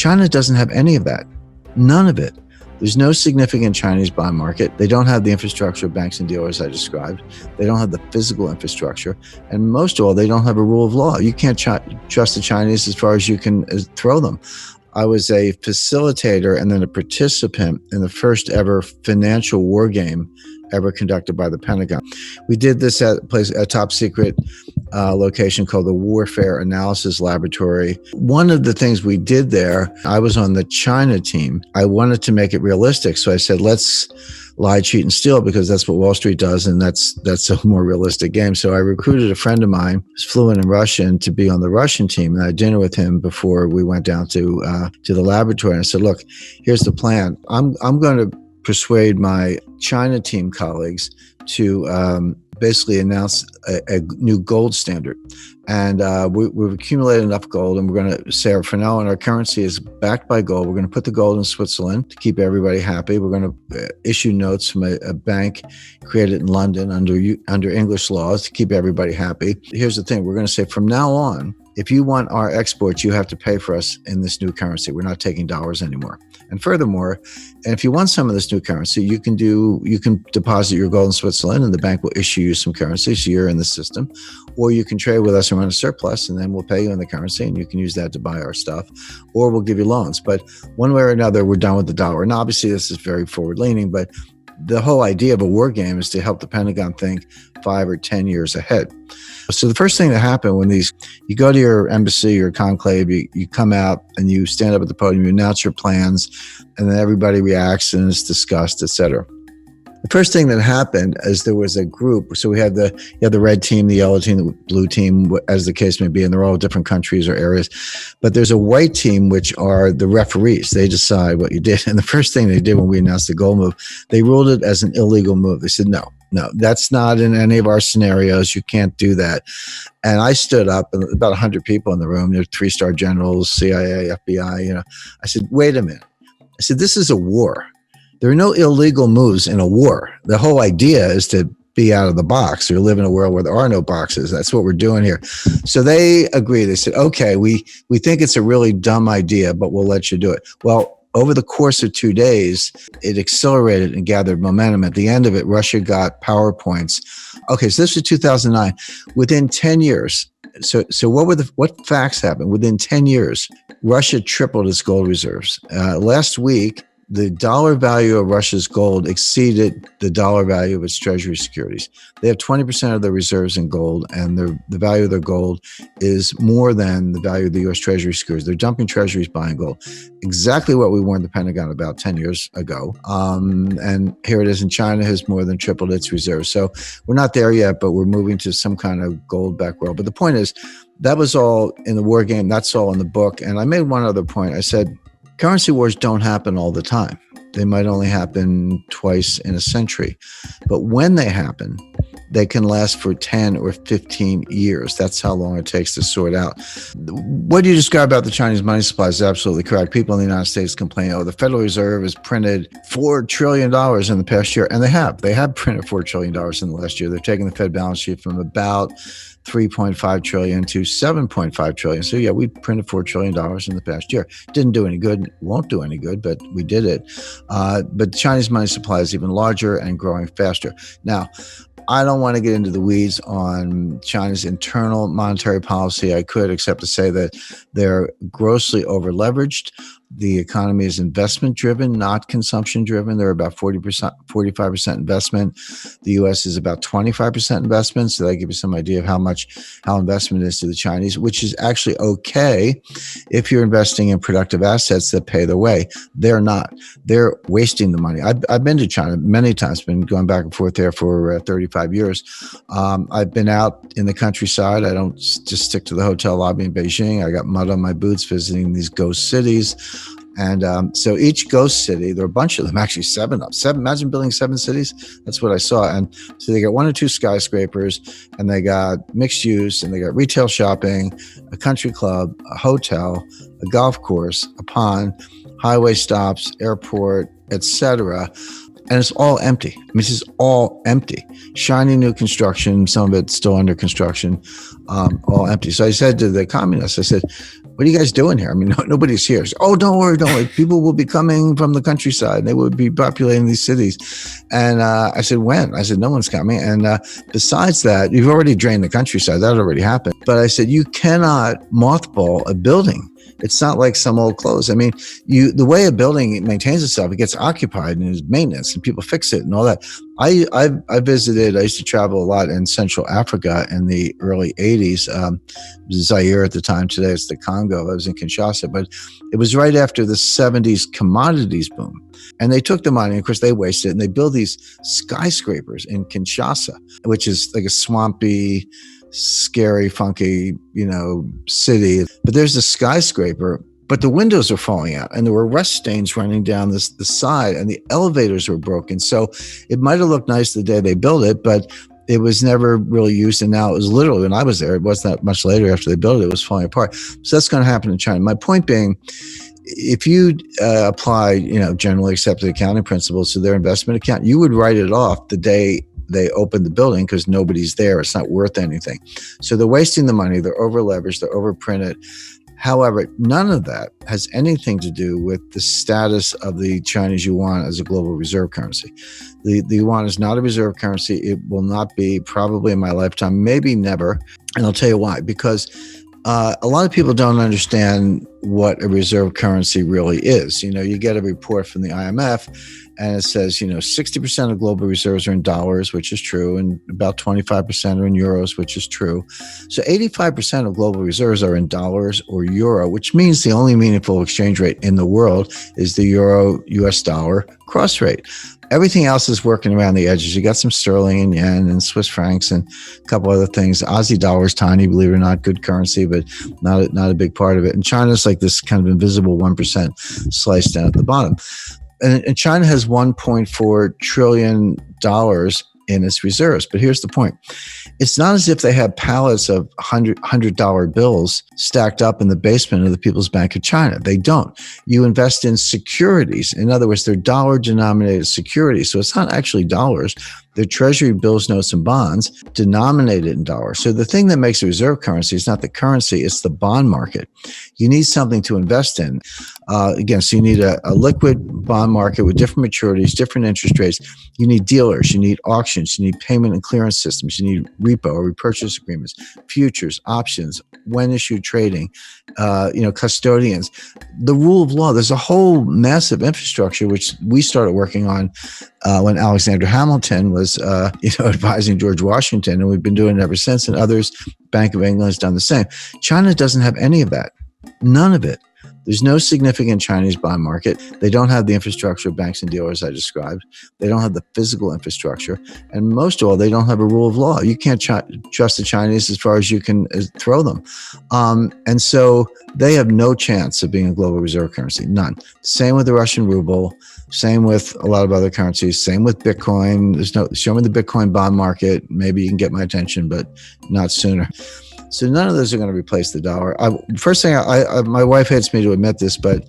China doesn't have any of that. None of it. There's no significant Chinese bond market. They don't have the infrastructure of banks and dealers I described. They don't have the physical infrastructure. And most of all, they don't have a rule of law. You can't trust the Chinese as far as you can throw them. I was a facilitator and then a participant in the first ever financial war game ever conducted by the Pentagon. We did this at a top secret location called the Warfare Analysis Laboratory. One of the things we did there, I was on the China team. I wanted to make it realistic. So I said, let's lie, cheat, and steal, because that's what Wall Street does. And that's a more realistic game. So I recruited a friend of mine who's fluent in Russian to be on the Russian team. And I had dinner with him before we went down to the laboratory. And I said, look, here's the plan. I'm going to persuade my China team colleagues to basically announce a new gold standard. And we've accumulated enough gold, and we're going to say, for now on, our currency is backed by gold. We're going to put the gold in Switzerland to keep everybody happy. We're going to issue notes from a bank created in London under English laws to keep everybody happy. Here's the thing. We're going to say, from now on, if you want our exports, you have to pay for us in this new currency. We're not taking dollars anymore. And furthermore, and if you want some of this new currency, you can deposit your gold in Switzerland and the bank will issue you some currency, so you're in the system. Or you can trade with us and run a surplus, and then we'll pay you in the currency and you can use that to buy our stuff, or we'll give you loans. But one way or another, we're done with the dollar. And obviously this is very forward leaning, but the whole idea of a war game is to help the Pentagon think 5 or 10 years ahead. So the first thing that happened when you go to your embassy or conclave, you come out and you stand up at the podium, you announce your plans, and then everybody reacts and it's discussed, et cetera. The first thing that happened is there was a group. So we had the red team, the yellow team, the blue team, as the case may be, and they're all different countries or areas. But there's a white team, which are the referees. They decide what you did. And the first thing they did when we announced the gold move, they ruled it as an illegal move. They said, no, that's not in any of our scenarios. You can't do that. And I stood up, and about 100 people in the room. There's 3-star generals, CIA, FBI. I said, wait a minute. I said, this is a war. There are no illegal moves in a war. The whole idea is to be out of the box or live in a world where there are no boxes. That's what we're doing here. So they agreed. They said, okay, we think it's a really dumb idea, but we'll let you do it. Well, over the course of 2 days, it accelerated and gathered momentum. At the end of it, Russia got PowerPoints. Okay, so this was 2009. Within 10 years, so what facts happened? Within 10 years, Russia tripled its gold reserves. Last week, the dollar value of Russia's gold exceeded the dollar value of its treasury securities. They have 20% of their reserves in gold, and the value of their gold is more than the value of the U.S. treasury securities. They're dumping treasuries, buying gold. Exactly what we warned the Pentagon about 10 years ago. And here it is, and China has more than tripled its reserves. So we're not there yet, but we're moving to some kind of gold-backed world. But the point is, that was all in the war game. That's all in the book. And I made one other point. I said, currency wars don't happen all the time. They might only happen twice in a century. But when they happen, they can last for 10 or 15 years. That's how long it takes to sort out. What you describe about the Chinese money supply is absolutely correct. People in the United States complain, the Federal Reserve has printed $4 trillion in the past year. And they have printed $4 trillion in the last year. They're taking the Fed balance sheet from about 3.5 trillion to 7.5 trillion. So yeah, we printed $4 trillion in the past year. Didn't do any good, won't do any good, but we did it. But Chinese money supply is even larger and growing faster. Now, I don't want to get into the weeds on China's internal monetary policy. I could, except to say that they're grossly over-leveraged. The economy is investment-driven, not consumption-driven. They're about 45% investment. The U.S. is about 25% investment. So that gives you some idea of how investment is to the Chinese, which is actually okay if you're investing in productive assets that pay the way. They're not. They're wasting the money. I've been to China many times, been going back and forth there for 35 years. I've been out in the countryside. I don't just stick to the hotel lobby in Beijing. I got mud on my boots visiting these ghost cities. And so each ghost city, there are a bunch of them, actually seven. Imagine building 7 cities. That's what I saw. And so they got 1 or 2 skyscrapers, and they got mixed use, and they got retail shopping, a country club, a hotel, a golf course, a pond, highway stops, airport, etc. And it's all empty. I mean, this is all empty. Shiny new construction, some of it still under construction, all empty. So I said to the communists, I said, what are you guys doing here? I mean, nobody's here. So, oh, don't worry. People will be coming from the countryside and they will be populating these cities. And I said, when? I said, no one's coming. And besides that, you've already drained the countryside. That already happened. But I said, you cannot mothball a building. It's not like some old clothes. I mean, the way a building maintains itself, it gets occupied and there's maintenance and people fix it and all that. I visited, I used to travel a lot in Central Africa in the early 80s. Zaire at the time, today it's the Congo. I was in Kinshasa, but it was right after the 70s commodities boom. And they took the money, of course they wasted it, and they built these skyscrapers in Kinshasa, which is like a swampy, scary, funky, city. But there's a skyscraper, but the windows are falling out and there were rust stains running down the side and the elevators were broken. So it might have looked nice the day they built it, but it was never really used. And now it was literally, when I was there, it wasn't that much later after they built it, it was falling apart. So that's going to happen in China. My point being, if you apply, generally accepted accounting principles to their investment account, you would write it off the day they open the building because nobody's there. It's not worth anything. So they're wasting the money. They're over leveraged. They're overprinted. However, none of that has anything to do with the status of the Chinese yuan as a global reserve currency. The yuan is not a reserve currency. It will not be, probably in my lifetime, maybe never. And I'll tell you why. Because a lot of people don't understand what a reserve currency really is. You get a report from the IMF and it says, 60% of global reserves are in dollars, which is true, and about 25% are in euros, which is true. So 85% of global reserves are in dollars or euro, which means the only meaningful exchange rate in the world is the euro-US dollar cross rate. Everything else is working around the edges. You got some sterling and yen and Swiss francs and a couple other things. Aussie dollar is tiny, believe it or not, good currency, but not a big part of it. And China's like this kind of invisible 1% sliced down at the bottom. And China has $1.4 trillion in its reserves. But here's the point. It's not as if they have pallets of $100 bills stacked up in the basement of the People's Bank of China. They don't. You invest in securities. In other words, they're dollar-denominated securities. So it's not actually dollars. They're treasury bills, notes, and bonds denominated in dollars. So the thing that makes a reserve currency is not the currency, it's the bond market. You need something to invest in. Again, so you need a liquid bond market with different maturities, different interest rates. You need dealers, you need auctions, you need payment and clearance systems, you need repo or repurchase agreements, futures, options, when issued trading, custodians. The rule of law, there's a whole massive infrastructure, which we started working on when Alexander Hamilton was, advising George Washington, and we've been doing it ever since. And others, Bank of England has done the same. China doesn't have any of that, none of it. There's no significant Chinese bond market. They don't have the infrastructure of banks and dealers I described. They don't have the physical infrastructure. And most of all, they don't have a rule of law. You can't trust the Chinese as far as you can throw them. And so they have no chance of being a global reserve currency, none. Same with the Russian ruble, same with a lot of other currencies, same with Bitcoin. Show me the Bitcoin bond market. Maybe you can get my attention, but not sooner. So none of those are going to replace the dollar. First thing, my wife hates me to admit this, but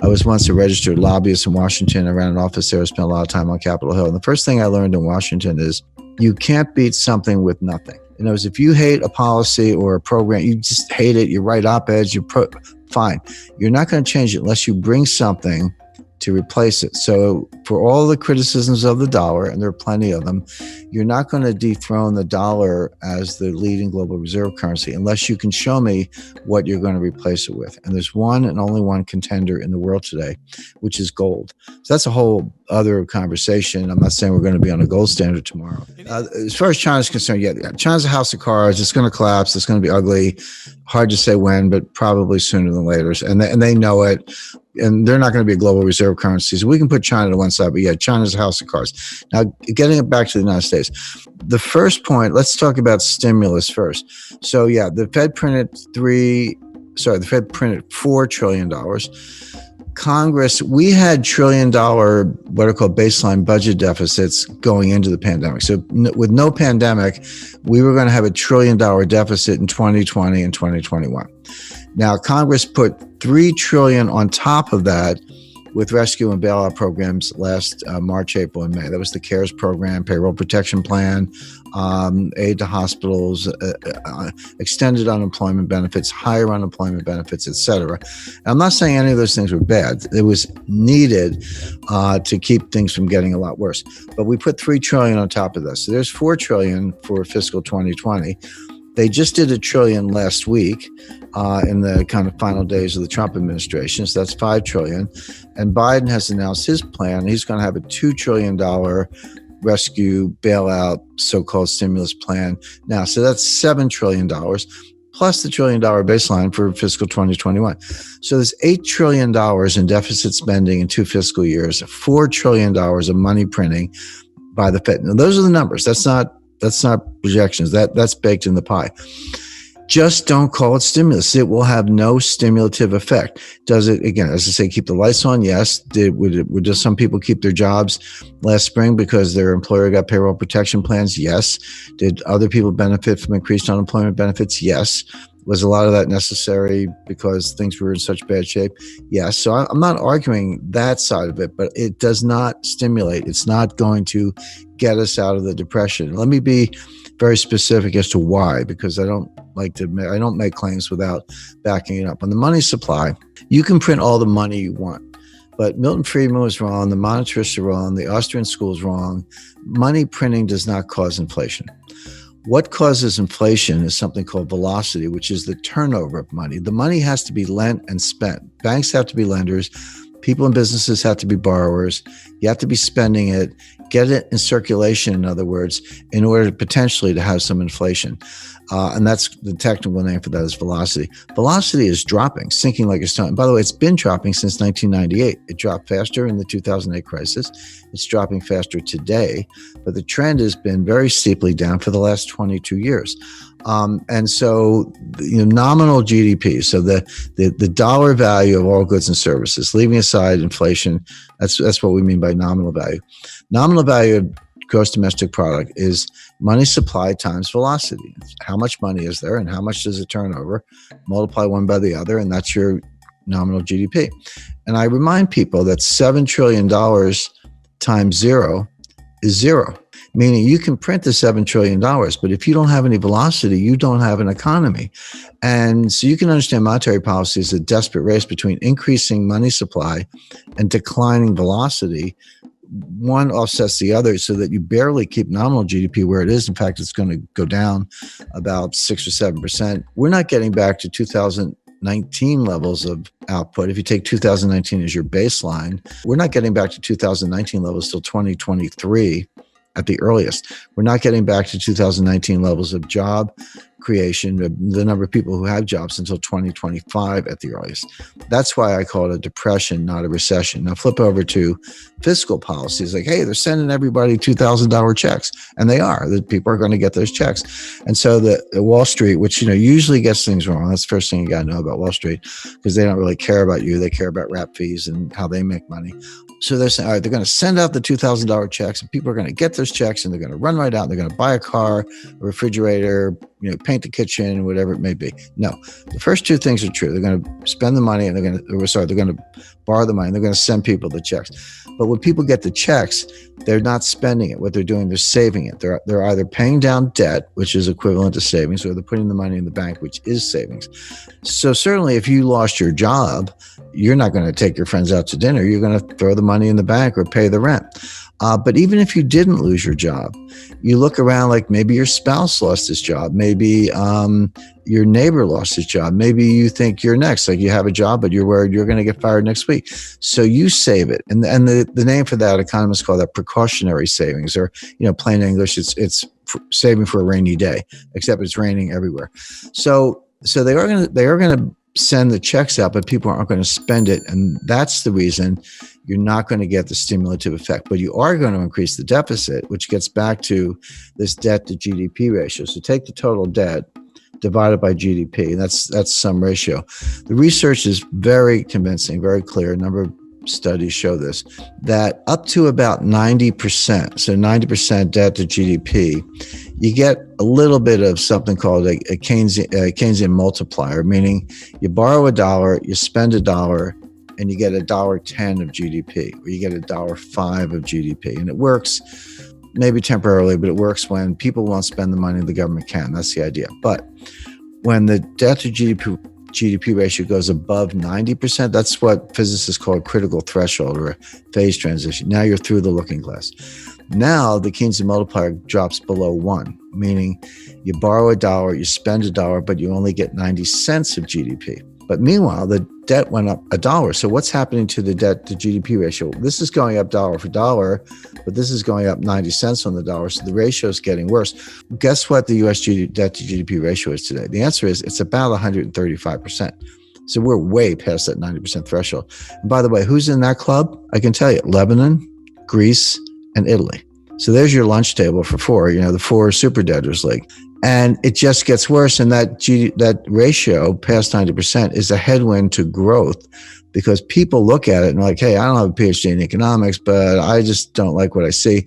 I was once a registered lobbyist in Washington. I ran an office there. I spent a lot of time on Capitol Hill. And the first thing I learned in Washington is you can't beat something with nothing. In other words, if you hate a policy or a program, you just hate it, you write op-eds, fine. You're not going to change it unless you bring something to replace it. So for all the criticisms of the dollar, and there are plenty of them, you're not going to dethrone the dollar as the leading global reserve currency unless you can show me what you're going to replace it with. And there's one and only one contender in the world today, which is gold. So that's a whole other conversation. I'm not saying we're going to be on a gold standard tomorrow. As far as China's concerned, China's a house of cards. It's going to collapse. It's going to be ugly. Hard to say when, but probably sooner than later. And they know it. And they're not going to be a global reserve currency. So we can put China to one side, but China's a house of cards. Now, getting it back to the United States, the first point, let's talk about stimulus first. So the Fed printed $4 trillion. Congress, we had $1 trillion, what are called baseline budget deficits going into the pandemic. So with no pandemic, we were going to have $1 trillion deficit in 2020 and 2021. Now, Congress put $3 trillion on top of that with rescue and bailout programs last March, April, and May. That was the CARES program, payroll protection plan, aid to hospitals, extended unemployment benefits, higher unemployment benefits, etc. I'm not saying any of those things were bad. It was needed to keep things from getting a lot worse. But we put $3 trillion on top of this. So there's $4 trillion for fiscal 2020. They just did $1 trillion last week in the kind of final days of the Trump administration. So that's $5 trillion. And Biden has announced his plan. He's going to have a $2 trillion rescue bailout, so-called stimulus plan now. So that's $7 trillion plus the $1 trillion baseline for fiscal 2021. So there's $8 trillion in deficit spending in 2 fiscal years, $4 trillion of money printing by the Fed. Now, those are the numbers. That's not projections. That's baked in the pie. Just don't call it stimulus. It will have no stimulative effect. Does it, again, as I say, keep the lights on? Yes. Would just some people keep their jobs last spring because their employer got payroll protection plans? Yes. Did other people benefit from increased unemployment benefits? Yes. Was a lot of that necessary because things were in such bad shape? Yes. So I'm not arguing that side of it, but it does not stimulate. It's not going to get us out of the depression. Let me be very specific as to why, because I don't make claims without backing it up. On the money supply, you can print all the money you want, but Milton Friedman was wrong. The monetarists are wrong. The Austrian school is wrong. Money printing does not cause inflation. What causes inflation is something called velocity, which is the turnover of money. The money has to be lent and spent. Banks have to be lenders. People and businesses have to be borrowers. You have to be spending it, get it in circulation, in other words, in order to potentially to have some inflation. And that's the technical name for that is velocity. Velocity is dropping, sinking like a stone. And by the way, it's been dropping since 1998. It dropped faster in the 2008 crisis. It's dropping faster today, but the trend has been very steeply down for the last 22 years. And so, nominal GDP, so the dollar value of all goods and services, leaving aside inflation, that's what we mean by nominal value. Nominal value of gross domestic product is money supply times velocity. How much money is there and how much does it turn over? Multiply one by the other, and that's your nominal GDP. And I remind people that $7 trillion times zero is zero, meaning you can print the $7 trillion, but if you don't have any velocity, you don't have an economy. And so you can understand monetary policy is a desperate race between increasing money supply and declining velocity. One offsets the other so that you barely keep nominal GDP where it is. In fact, it's going to go down about 6 or 7%. We're not getting back to 2019 levels of output. If you take 2019 as your baseline, we're not getting back to 2019 levels till 2023 at the earliest. We're not getting back to 2019 levels of job creation, the number of people who have jobs, until 2025 at the earliest. That's why I call it a depression, not a recession. Now flip over to fiscal policies. Like, hey, they're sending everybody $2,000 checks, and they are. The people are going to get those checks. And so the Wall Street, which usually gets things wrong. That's the first thing you got to know about Wall Street, because they don't really care about you. They care about rap fees and how they make money. So they're saying, all right, they're going to send out the $2,000 checks, and people are going to get those checks, and they're going to run right out. And they're going to buy a car, a refrigerator, paint the kitchen, whatever it may be. No, the first two things are true. They're going to spend the money, and they're going to borrow the money, and they're going to send people the checks. But when people get the checks, they're not spending it. What they're doing, they're saving it. They're either paying down debt, which is equivalent to savings, or they're putting the money in the bank, which is savings. So certainly if you lost your job, you're not going to take your friends out to dinner. You're going to throw the money in the bank or pay the rent. But even if you didn't lose your job, you look around, like maybe your spouse lost his job. Maybe your neighbor lost his job. Maybe you think you're next, like you have a job, but you're worried you're going to get fired next week. So you save it. And the name for that, economists call that precautionary savings, or, plain English, it's saving for a rainy day, except it's raining everywhere. So they are going to send the checks out, but people aren't going to spend it. And that's the reason you're not going to get the stimulative effect, but you are going to increase the deficit, which gets back to this debt to GDP ratio. So take the total debt divided by GDP. That's some ratio. The research is very convincing, very clear. A number of studies show this, that up to about 90%, so 90% debt to GDP, you get a little bit of something called a Keynesian multiplier, meaning you borrow $1, you spend $1, and you get $1.10 of GDP, or you get $1.05 of GDP. And it works maybe temporarily, but it works when people won't spend the money the government can. That's the idea. But when the debt to GDP ratio goes above 90%, that's what physicists call a critical threshold or a phase transition. Now you're through the looking glass. Now the Keynesian multiplier drops below 1, meaning you borrow $1, you spend $1, but you only get 90 cents of GDP. But meanwhile, the debt went up $1. So what's happening to the debt to GDP ratio? This is going up dollar for dollar, but this is going up 90 cents on the dollar. So the ratio is getting worse. Guess what the US debt to GDP ratio is today? The answer is it's about 135%. So we're way past that 90% threshold. And by the way, who's in that club? I can tell you, Lebanon, Greece, and Italy. So there's your lunch table for four, the four super debtors league. And it just gets worse. And that ratio past 90% is a headwind to growth, because people look at it and are like, hey, I don't have a PhD in economics, but I just don't like what I see.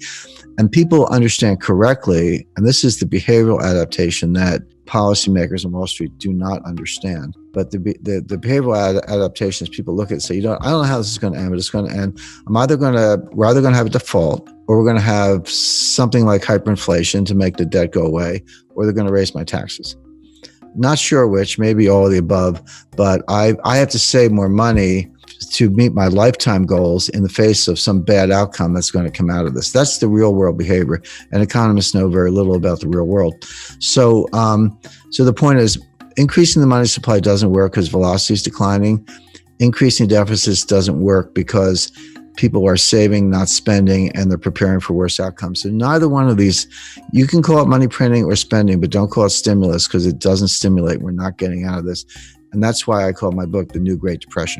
And people understand correctly, and this is the behavioral adaptation that policymakers on Wall Street do not understand. But the behavioral adaptations, people look at it and say, I don't know how this is going to end, but it's going to end. We're either going to have a default, or we're going to have something like hyperinflation to make the debt go away, or they're going to raise my taxes. Not sure which, maybe all of the above, but I have to save more money to meet my lifetime goals in the face of some bad outcome that's going to come out of this. That's the real world behavior, and economists know very little about the real world. So the point is, increasing the money supply doesn't work because velocity is declining. Increasing deficits doesn't work because people are saving, not spending, and they're preparing for worse outcomes. So neither one of these, you can call it money printing or spending, but don't call it stimulus, because it doesn't stimulate. We're not getting out of this. And that's why I call my book The New Great Depression.